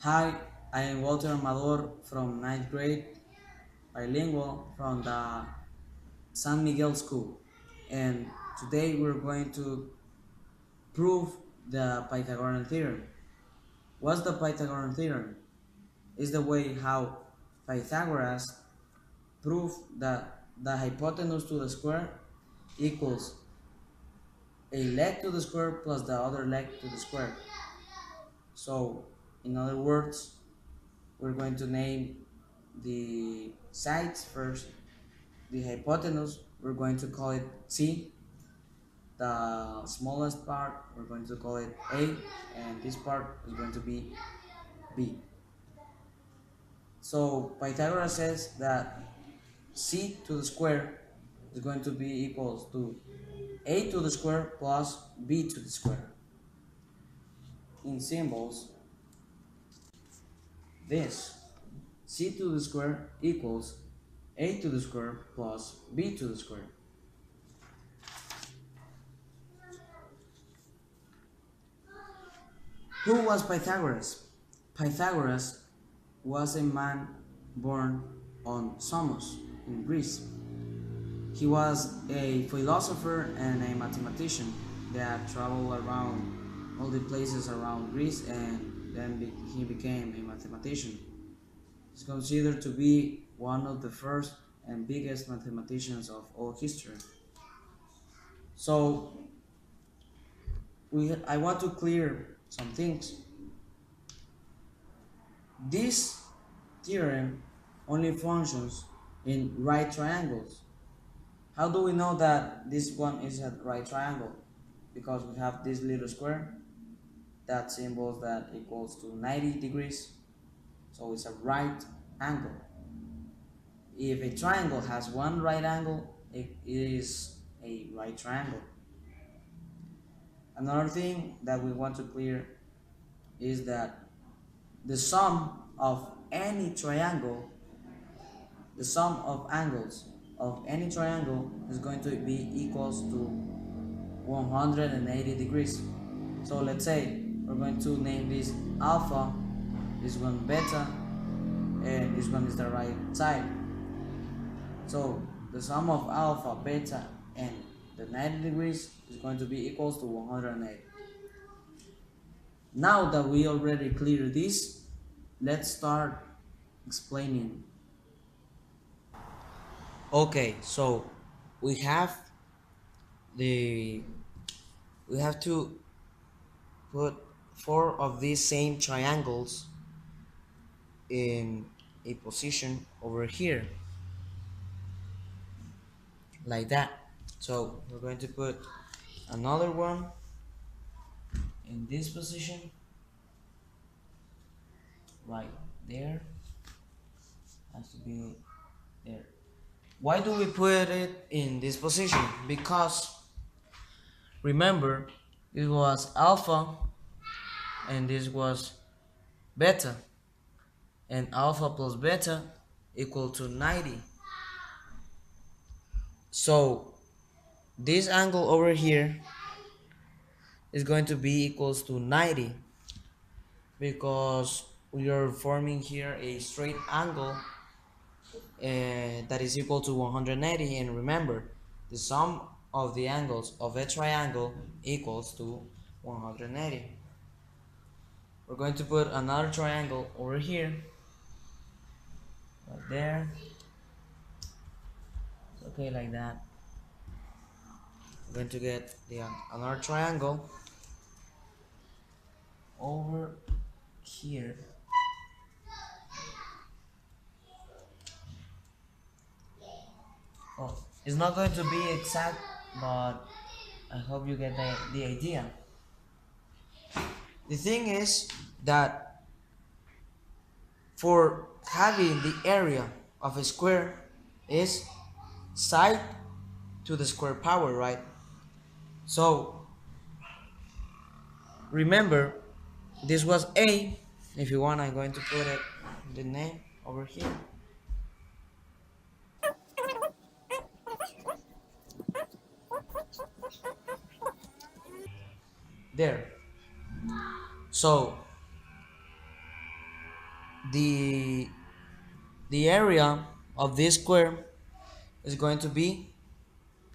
Hi, I am Walter Amador from ninth grade, bilingual from the San Miguel School. And today we're going to prove the Pythagorean Theorem. What's the Pythagorean Theorem? It's the way how Pythagoras proved that the hypotenuse to the square equals a leg to the square plus the other leg to the square. So, in other words, we're going to name the sides first. The hypotenuse, we're going to call it C. The smallest part, we're going to call it A. And this part is going to be B. So Pythagoras says that C to the square is going to be equals to A to the square plus B to the square. In symbols, this C to the square equals A to the square plus B to the square. Who was Pythagoras? Pythagoras was a man born on Samos in Greece. He was a philosopher and a mathematician that traveled around all the places around Greece, and then he became a mathematician. He's considered to be one of the first and biggest mathematicians of all history. So I want to clear some things. This theorem only functions in right triangles. How do we know that this one is a right triangle? Because we have this little square that symbols that equals to 90 degrees, so it's a right angle. If a triangle has one right angle, it is a right triangle. Another thing that we want to clear is that the sum of any triangle, the sum of angles of any triangle is going to be equals to 180 degrees. So let's say we're going to name this alpha, this one beta, and this one is the right side. So the sum of alpha, beta, and the 90 degrees is going to be equals to 180. Now that we already cleared this, let's start explaining. Okay, so we have the we have to put four of these same triangles in a position over here, like that. So we're going to put another one in this position, right there. Has to be there. Why do we put it in this position? Because remember, it was alpha and this was beta, and alpha plus beta equal to 90. So this angle over here is going to be equals to 90 because we are forming here a straight angle that is equal to 180. And remember, the sum of the angles of a triangle equals to 180. We're going to put another triangle over here, right there. Okay, like that. We're going to get another triangle over here. Oh, it's not going to be exact, but I hope you get the idea. The thing is that for having the area of a square is side to the square power, right? So remember, this was A. If you want, I'm going to put it the name over here. There. So the area of this square is going to be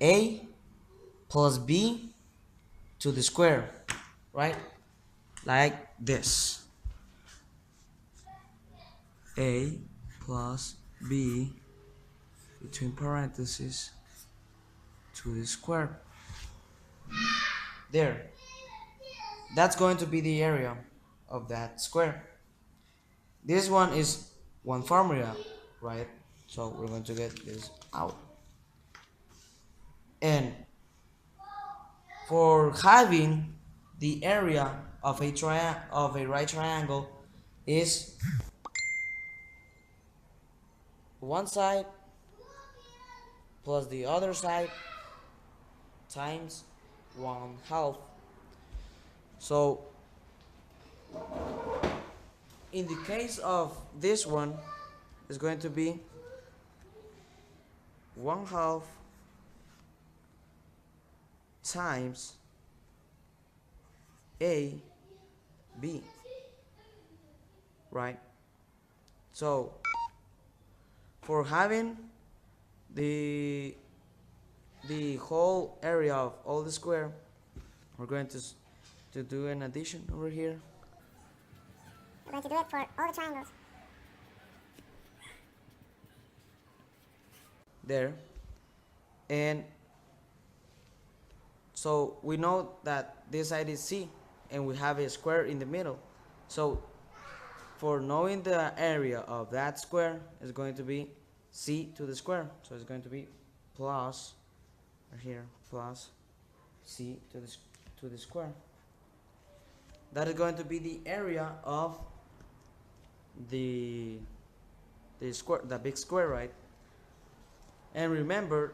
a plus b to the square, right? Like this. A plus b between parentheses to the square. There. That's going to be the area of that square. This one is one formula, right? So we're going to get this out. And for having the area of a right triangle is one side plus the other side times 1/2. So in the case of this one, it's going to be 1/2 times a b, right? So for having the whole area of all the square, we're going to do an addition over here. We're going to do it for all the triangles. There. And so we know that this side is C and we have a square in the middle. So for knowing the area of that square is going to be C to the square. So it's going to be plus, right here, plus C to the square. That is going to be the area of the square, the big square, right? And remember,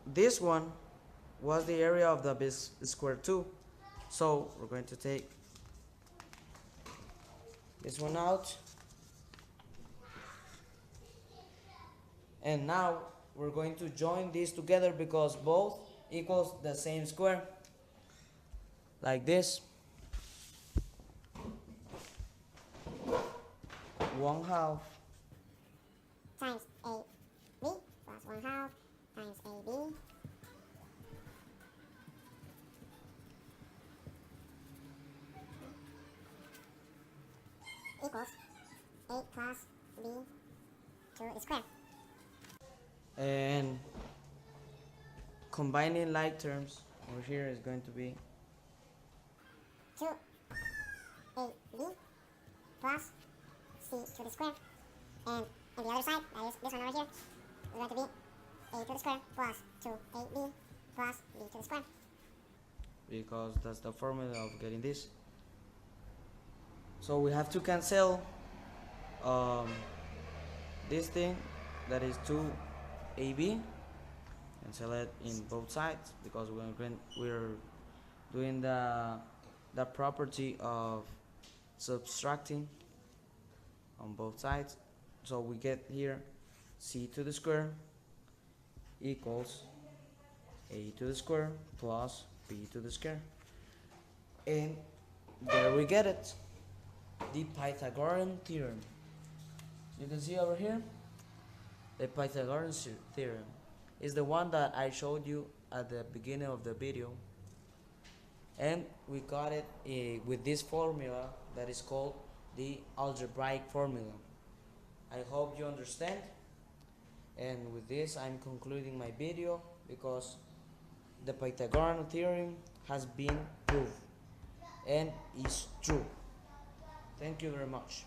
this one was the area of the big square too. So we're going to take this one out. And now we're going to join these together because both equals the same square. Like this. 1/2 times AB plus 1/2 times AB equals A plus B to the square. And combining like terms over here is going to be 2AB plus C to the square. And on the other side, that is this one over here, is going to be A to the square plus 2AB plus B to the square. because that's the formula of getting this. So we have to cancel this thing that is 2AB, cancel it in both sides because we're doing the property of subtracting on both sides. So we get here C to the square equals A to the square plus B to the square. And there we get it. The Pythagorean Theorem. You can see over here, the Pythagorean Theorem is the one that I showed you at the beginning of the video. And we got it with this formula that is called the algebraic formula. I hope you understand. And with this, I'm concluding my video because the Pythagorean theorem has been proved and is true. Thank you very much.